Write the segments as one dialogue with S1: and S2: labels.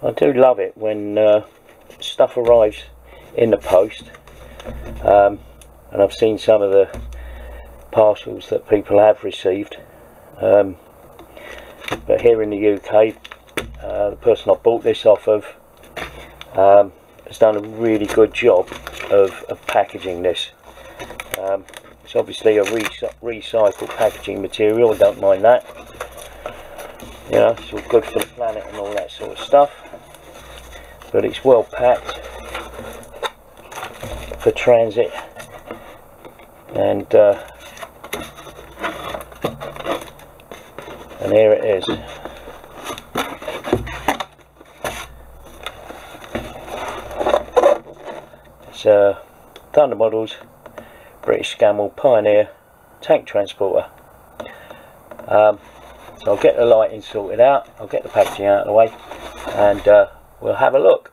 S1: I do love it when stuff arrives in the post, and I've seen some of the parcels that people have received, but here in the UK, the person I bought this off of has done a really good job of packaging this. It's obviously a recycled packaging material, I don't mind that. You know, it's all good for the planet and all that sort of stuff, but it's well packed for transit, and here it is. It's Thunder Models British Scammell Pioneer Tank Transporter. So I'll get the lighting sorted out, I'll get the packaging out of the way, and we'll have a look.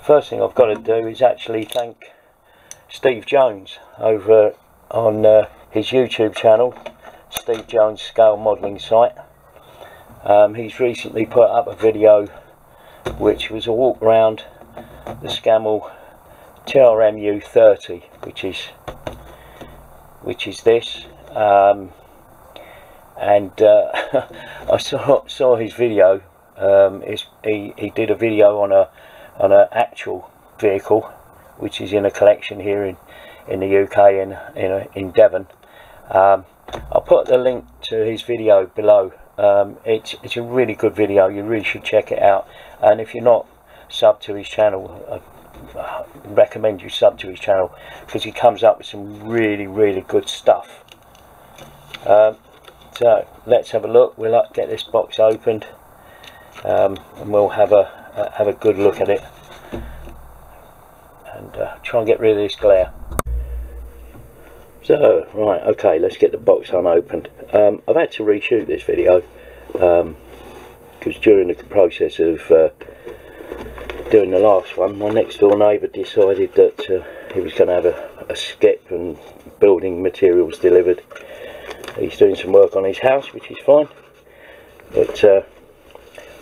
S1: First thing I've got to do is actually thank Steve Jones over on his YouTube channel, Steve Jones Scale Modelling Site. He's recently put up a video which was a walk around the Scammell TRMU 30, which is this, and I saw his video. He did a video on a actual vehicle which is in a collection here in the UK, in Devon. I'll put the link to his video below. It's a really good video, you really should check it out, and if you're not sub to his channel, I recommend you sub to his channel, because he comes up with some really good stuff. So let's have a look. We'll get this box opened, and we'll have a good look at it, and try and get rid of this glare. So right, okay, let's get the box unopened. I've had to reshoot this video because during the process of doing the last one, my next door neighbour decided that he was going to have a skip and building materials delivered. He's doing some work on his house, which is fine, but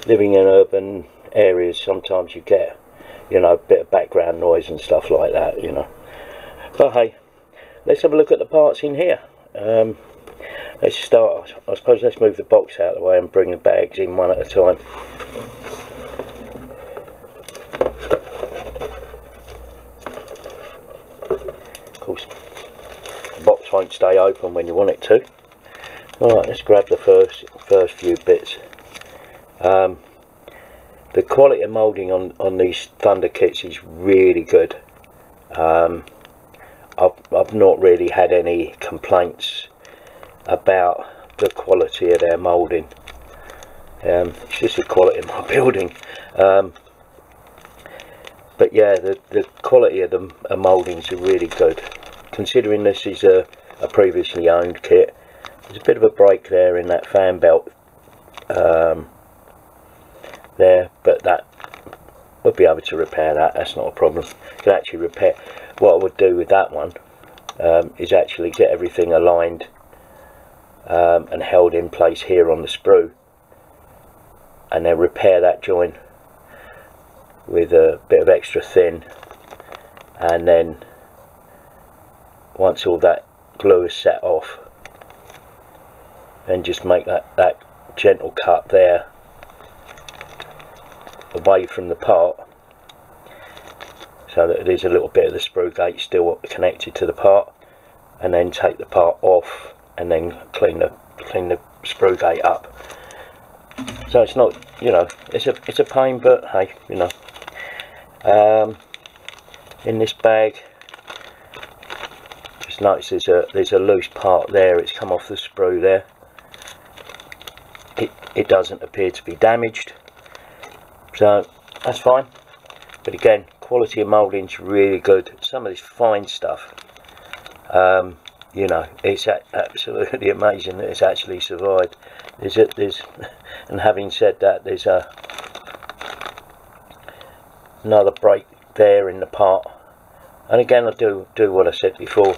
S1: living in urban areas, sometimes you get, a bit of background noise and stuff like that, but hey, let's have a look at the parts in here. Let's start, I suppose let's move the box out of the way and bring the bags in one at a time. Of course, the box won't stay open when you want it to. Alright, let's grab the first few bits. The quality of moulding on these Thunder kits is really good. I've not really had any complaints about the quality of their moulding. It's just the quality of my building. But yeah, the quality of the mouldings are really good. Considering this is a previously owned kit, there's a bit of a break there in that fan belt there, but that we'll be able to repair that. That's not a problem. You can actually repair. What I would do with that one is actually get everything aligned and held in place here on the sprue, and then repair that joint with a bit of extra thin, and then once all that glue is set off, then just make that gentle cut there away from the part, so that there's a little bit of the sprue gate still connected to the part, and then take the part off and then clean the sprue gate up. So it's not, it's a pain, but hey, in this bag, just notice there's a loose part there. It's come off the sprue there. It doesn't appear to be damaged, so that's fine. But again, quality of moulding's really good. Some of this fine stuff, it's absolutely amazing that it's actually survived. And having said that, there's another break there in the part. And again, I do what I said before,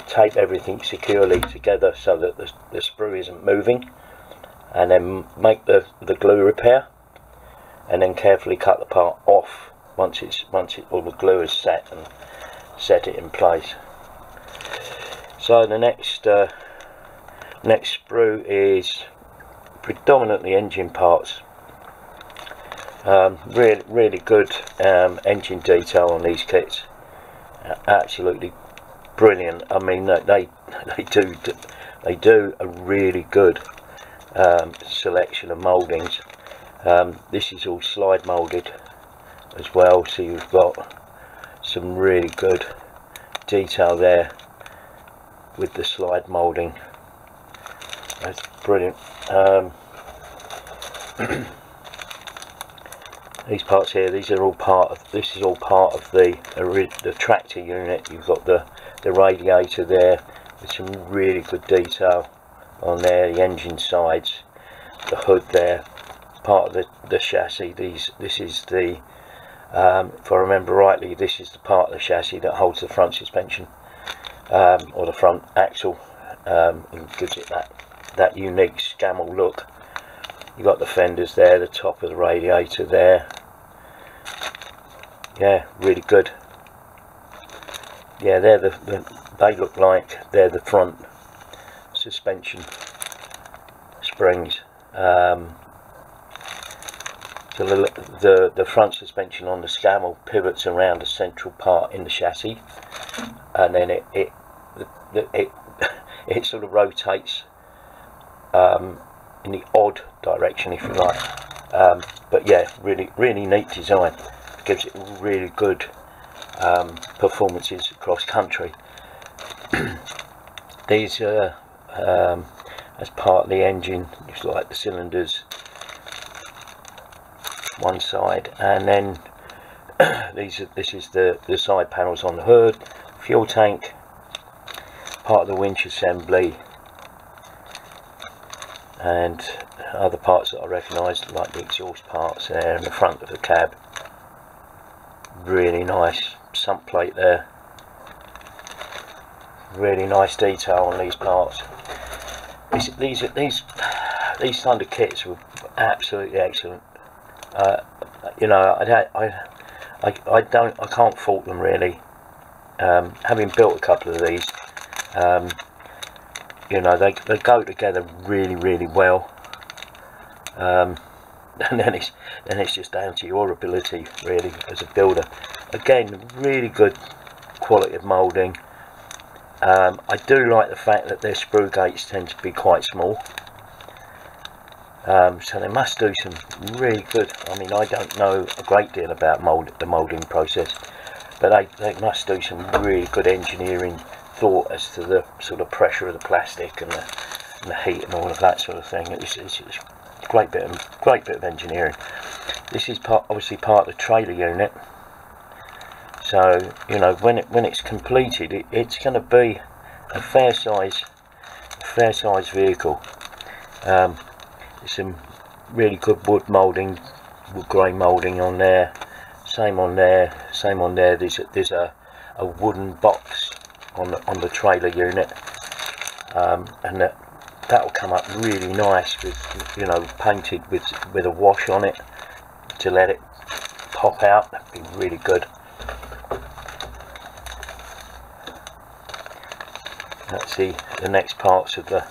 S1: tape everything securely together so that the sprue isn't moving. and then make the glue repair, and then carefully cut the part off once all the glue is set, and set it in place. So the next sprue is predominantly engine parts. Really good engine detail on these kits. Absolutely brilliant. I mean, they do a really good selection of mouldings. This is all slide moulded as well, so you've got some really good detail there with the slide moulding. That's brilliant. These parts here, this is all part of the tractor unit. You've got the radiator there with some really good detail on there, the engine sides, the hood there, part of the chassis. This is the if I remember rightly, this is the part of the chassis that holds the front suspension, or the front axle, and gives it that unique Scammell look. You've got the fenders there, the top of the radiator there. Yeah, really good. Yeah, they look like they're the front suspension springs. So the front suspension on the Scammell pivots around a central part in the chassis, and then it sort of rotates in the odd direction, if you like. But yeah, really neat design. Gives it really good performances across country. These are as part of the engine, just like the cylinders one side, and then this is the side panels on the hood, fuel tank, part of the winch assembly, and other parts that I recognise, like the exhaust parts there and the front of the cab. Really nice sump plate there. Really nice detail on these parts. These kind of kits were absolutely excellent. You know, I can't fault them really. Having built a couple of these, you know, they go together really well. And then it's just down to your ability really as a builder. Again, really good quality of moulding. I do like the fact that their sprue gates tend to be quite small. So they must do some really good, I mean, I don't know a great deal about the moulding process, but they must do some really good engineering thought as to the sort of pressure of the plastic and the heat and all of that sort of thing. It's a great bit of engineering. This is obviously part of the trailer unit, so you know, when it's completed, it's going to be a fair size vehicle. There's some really good wood moulding, wood grain moulding on there. Same on there. There's a wooden box on the trailer unit, and that'll come up really nice with, you know, painted with a wash on it to let it pop out. That'd be really good. Let's see the next parts of the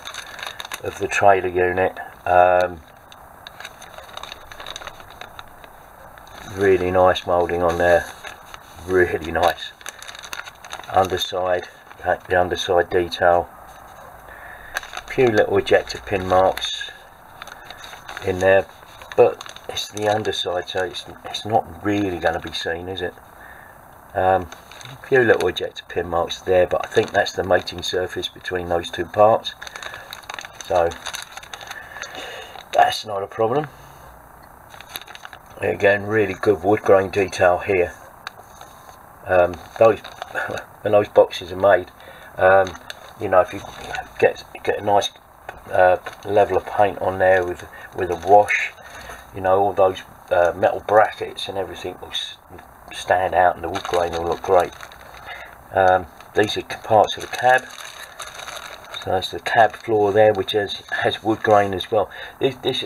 S1: trailer unit. Really nice moulding on there, really nice. Underside, the underside detail. A few little ejector pin marks in there, but it's the underside, so it's not really going to be seen, is it? A few little ejector pin marks there, but I think that's the mating surface between those two parts, so that's not a problem. Again, really good wood grain detail here. When those boxes are made, you know, if you get a nice level of paint on there with a wash, you know, all those metal brackets and everything will stand out, and the wood grain will look great. These are parts of the cab. So that's the cab floor there, which has wood grain as well. These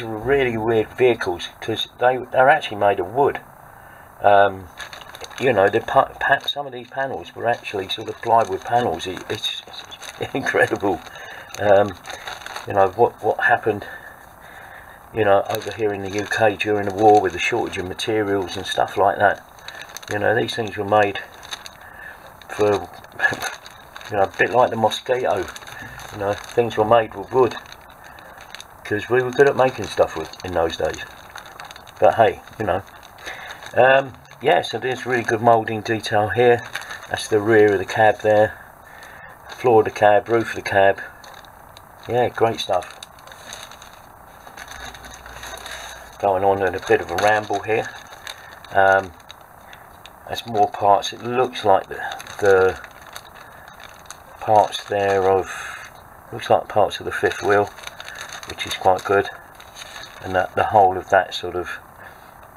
S1: are really weird vehicles because they're actually made of wood. You know, some of these panels were actually sort of plywood panels. It's incredible. You know what happened, you know, over here in the UK during the war with the shortage of materials and stuff like that. You know, these things were made for, you know, a bit like the mosquito. You know, things were made with wood because we were good at making stuff in those days. But hey, you know, yeah. So there's really good moulding detail here. That's the rear of the cab there, floor of the cab, roof of the cab. Yeah, great stuff. Going on at a bit of a ramble here. There's more parts. It looks like the parts there looks like parts of the fifth wheel, which is quite good, and that the whole of that sort of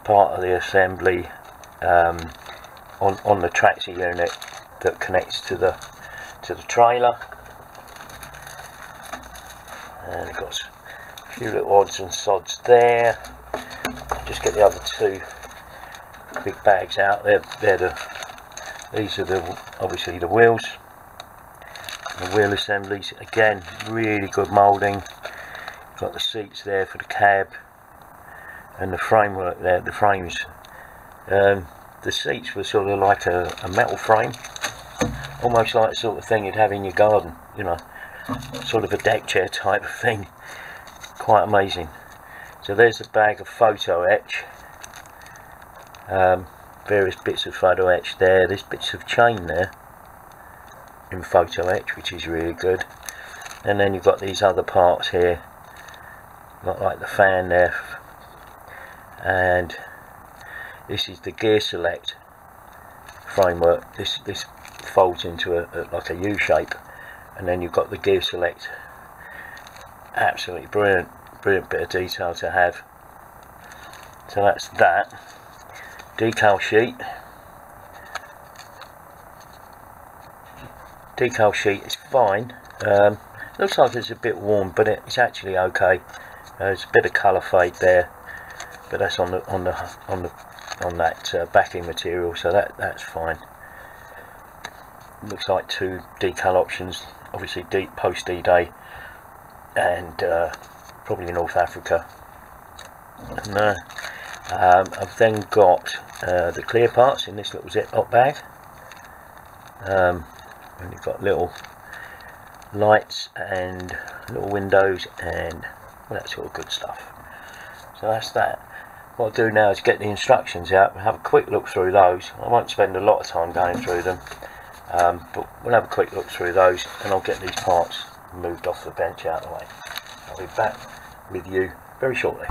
S1: part of the assembly on the tractor unit that connects to the trailer. And we've got a few little odds and sods there. Just get the other two big bags out. These are obviously the wheels. The wheel assemblies, again, really good moulding. Got the seats there for the cab, and the framework there, the frames. The seats were sort of like a metal frame, almost like the sort of thing you'd have in your garden, you know, sort of a deck chair type of thing. Quite amazing. So there's a bag of photo etch, various bits of photo etch there. There's bits of chain there in photo etch, which is really good. And then you've got these other parts here, like the fan there, and this is the gear select framework. This folds into like a U shape, and then you've got the gear select. Absolutely brilliant bit of detail to have. So that's that. Decal sheet. Decal sheet is fine. Looks like it's a bit worn, but it's actually okay. There's a bit of colour fade there, but that's on that backing material, so that's fine. Looks like two decal options, obviously post D-Day and probably North Africa. And I've then got the clear parts in this little Ziploc bag. And you've got little lights and little windows and all that sort of good stuff. So that's that. What I'll do now is get the instructions out and have a quick look through those. I won't spend a lot of time going through them, but we'll have a quick look through those, and I'll get these parts moved off the bench out of the way. I'll be back with you very shortly.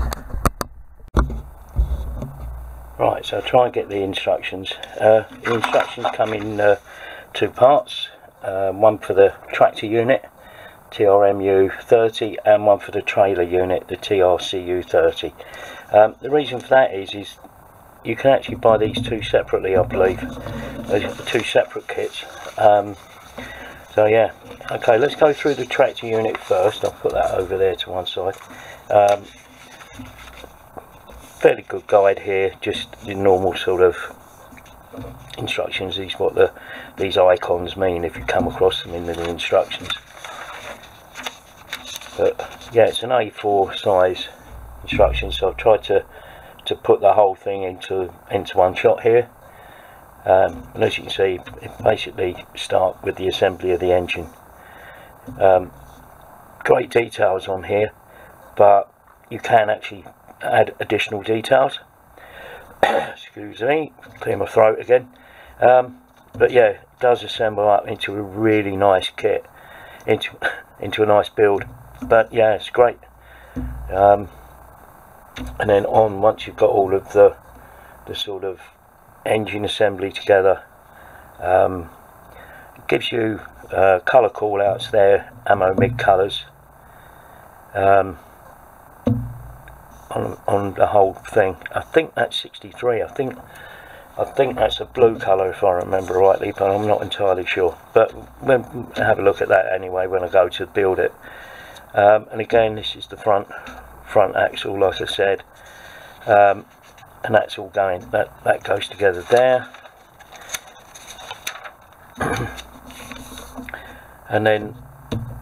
S1: Right, so I'll try and get the instructions. The instructions come in two parts, one for the tractor unit, TRMU 30, and one for the trailer unit, the TRCU 30. The reason for that is you can actually buy these two separately, I believe. Two separate kits. So yeah, okay, let's go through the tractor unit first. I'll put that over there to one side. Fairly good guide here, just the normal sort of instructions. These what these icons mean if you come across them in the instructions. But yeah, it's an A4 size instruction, so I've tried to put the whole thing into one shot here. And as you can see, it basically start with the assembly of the engine. Great details on here, but you can actually add additional details. Excuse me, clear my throat again. But yeah, it does assemble up into a really nice kit, into a nice build. But yeah, it's great. And then once you've got all of the sort of engine assembly together, it gives you colour call-outs there, ammo MIG colours on the whole thing. I think that's 63. I I think that's a blue colour if I remember rightly, but I'm not entirely sure. But we'll have a look at that anyway when I go to build it. And again, this is the front axle, like I said, and that's all going. That goes together there, and then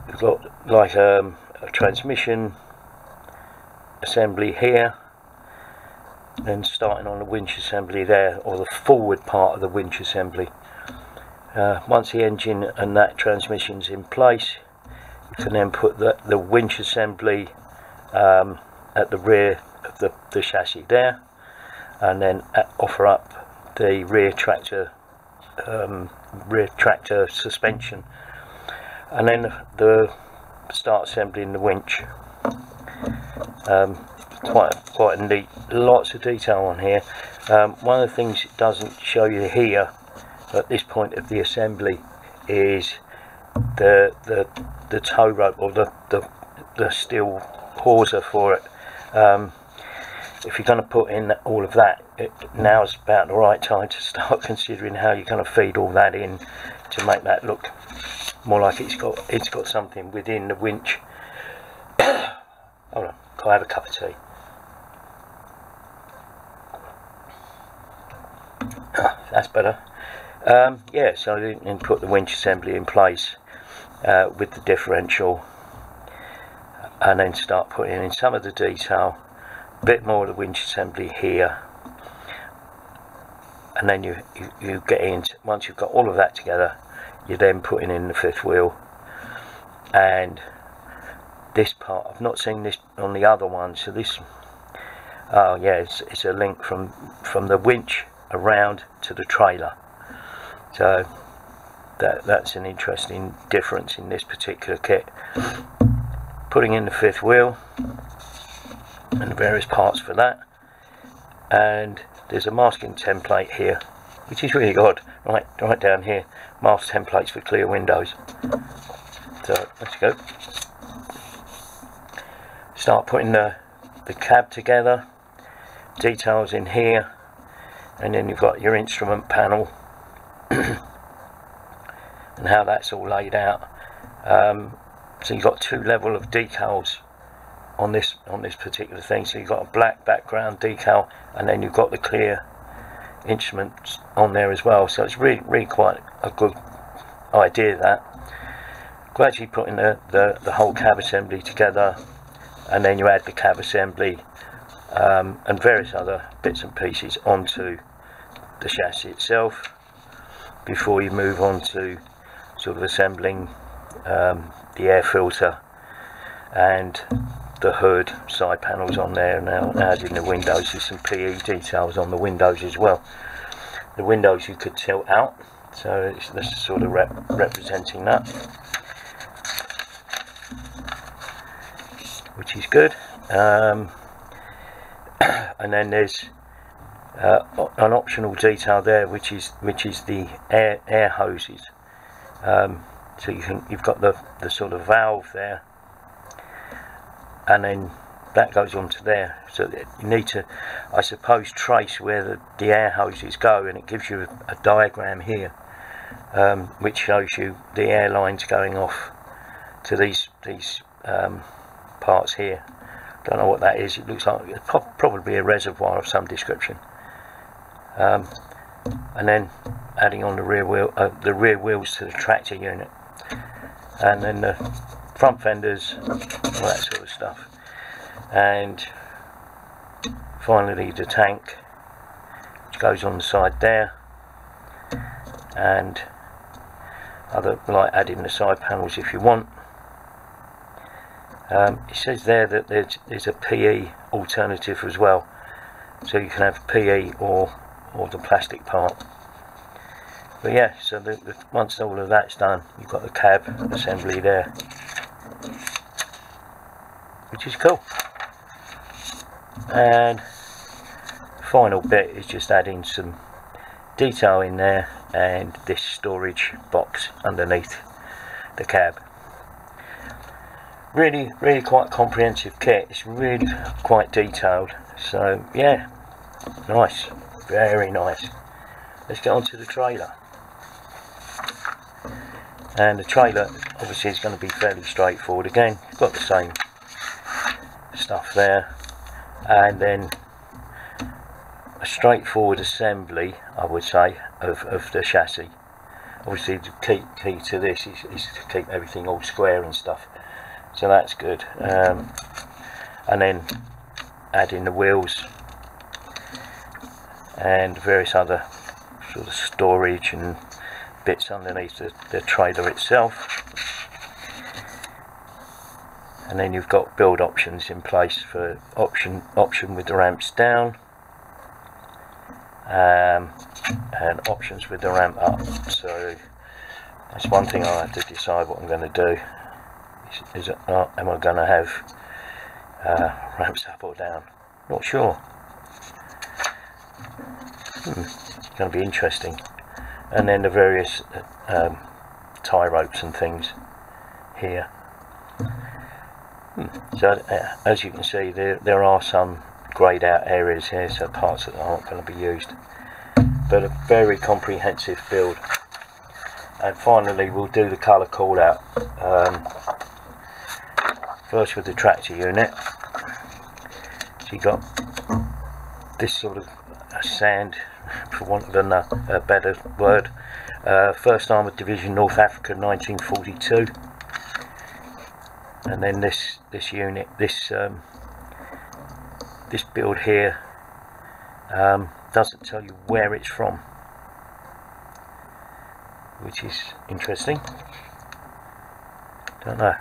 S1: we've got like a transmission assembly here. Then starting on the winch assembly there, or the forward part of the winch assembly. Once the engine and that transmission's in place, you can then put the winch assembly at the rear of the chassis there, and then offer up the rear tractor suspension, and then the start assembly in the winch. Quite a neat, lots of detail on here. One of the things it doesn't show you here at this point of the assembly is the tow rope, or the steel hawser for it. If you're going to put in all of that, now's about the right time to start considering how you're going to feed all that in to make that look more like it's got something within the winch. Hold on, can I have a cup of tea? That's better. Yeah, so I didn't put the winch assembly in place with the differential, and then start putting in some of the detail, a bit more of the winch assembly here, and then you get into, once you've got all of that together, you're then putting in the fifth wheel. And this part, I've not seen this on the other one, so this, oh yeah, it's a link from the winch around to the trailer, so that's an interesting difference in this particular kit. Putting in the fifth wheel and the various parts for that, and there's a masking template here, which is really odd, right down here, mask templates for clear windows. So let's go, start putting the cab together, details in here. And then you've got your instrument panel and how that's all laid out. So you've got two level of decals on this particular thing. So you've got a black background decal, and then you've got the clear instruments on there as well. So it's really quite a good idea, that. Gradually putting the whole cab assembly together, and then you add the cab assembly and various other bits and pieces onto the chassis itself before you move on to sort of assembling the air filter and the hood, side panels on there. Now adding the windows, there's some PE details on the windows as well. The windows you could tilt out, so it's this sort of representing that, which is good. And then there's an optional detail there, which is the air hoses. So you've got the sort of valve there, and then that goes onto there. So you need to, I suppose, trace where the air hoses go, and it gives you a diagram here, which shows you the air lines going off to these parts here. Don't know what that is. It looks like it's probably a reservoir of some description. And then adding on the rear wheels to the tractor unit, and then the front fenders, all that sort of stuff, and finally the tank, which goes on the side there, and other, like adding the side panels if you want. It says there that there's a PE alternative as well, so you can have PE or the plastic part. But yeah, so once all of that's done, you've got the cab assembly there, which is cool. And the final bit is just adding some detail in there, and this storage box underneath the cab. Really quite comprehensive kit. It's really quite detailed, so yeah, nice, very nice. let's get on to the trailer. And the trailer obviously is going to be fairly straightforward. Again, got the same stuff there, and then a straightforward assembly, I would say, of the chassis. Obviously the key to this is to keep everything all square and stuff, so that's good. And then add in the wheels and various other sort of storage and bits underneath the trailer itself. And then you've got build options in place for option with the ramps down, and options with the ramp up. So that's one thing I have to decide what I'm going to do. Is am I going to have ramps up or down? Not sure. It's going to be interesting. And then the various tie ropes and things here. So as you can see, there are some greyed out areas here, so parts that aren't going to be used, but a very comprehensive build. And finally we'll do the colour call out, first with the tractor unit. So you got this sort of sand, for want of a better word, 1st Armoured Division North Africa 1942. And then this unit, this build here doesn't tell you where it's from, which is interesting. Don't know,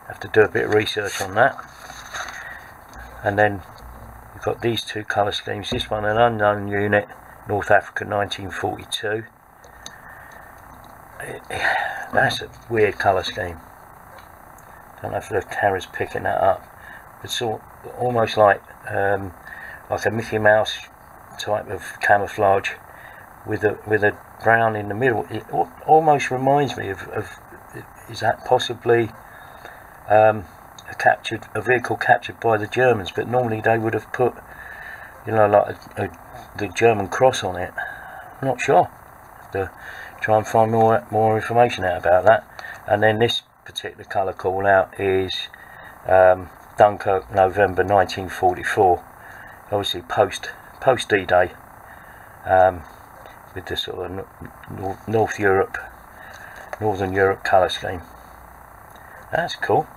S1: have to do a bit of research on that. And then we've got these two colour schemes. This one, an unknown unit, North Africa 1942. That's a weird colour scheme. Don't know if the camera's picking that up. It's almost like a Mickey Mouse type of camouflage with a brown in the middle. It almost reminds me of is that possibly a vehicle captured by the Germans? But normally they would have put, you know, like the German cross on it. I'm not sure. Have to try and find more information out about that. And then this particular colour call out is Dunkirk, November 1944. Obviously post D-Day, with the sort of Northern Europe colour scheme. That's cool.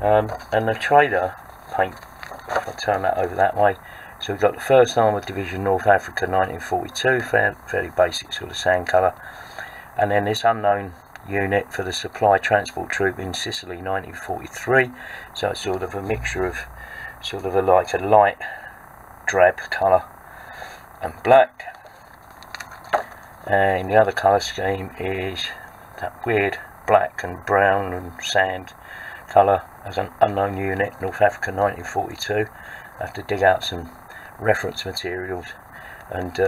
S1: And the trailer paint, if I turn that over that way, so we've got the 1st Armoured Division North Africa 1942, fairly basic sort of sand colour. And then this unknown unit for the Supply Transport Troop in Sicily 1943, so it's sort of a mixture of sort of like a light drab colour and black. And the other colour scheme is that weird black and brown and sand colour as an unknown unit, North Africa 1942. I have to dig out some reference materials and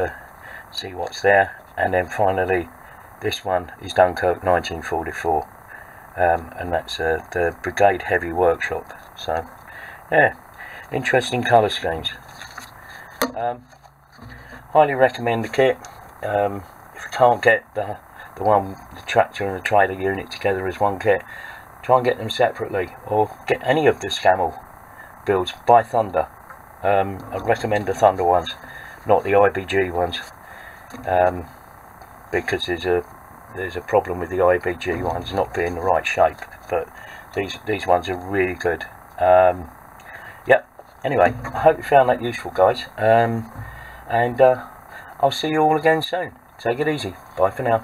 S1: see what's there. And then finally this one is Dunkirk 1944, and that's the Brigade Heavy Workshop. So yeah, interesting colour schemes. Highly recommend the kit. If you can't get the tractor and the trailer unit together as one kit, try and get them separately, or get any of the Scammell builds. Buy Thunder. I'd recommend the Thunder ones, not the IBG ones, because there's a problem with the IBG ones not being the right shape, but these ones are really good. Yep. Anyway, I hope you found that useful, guys, and I'll see you all again soon. Take it easy. Bye for now.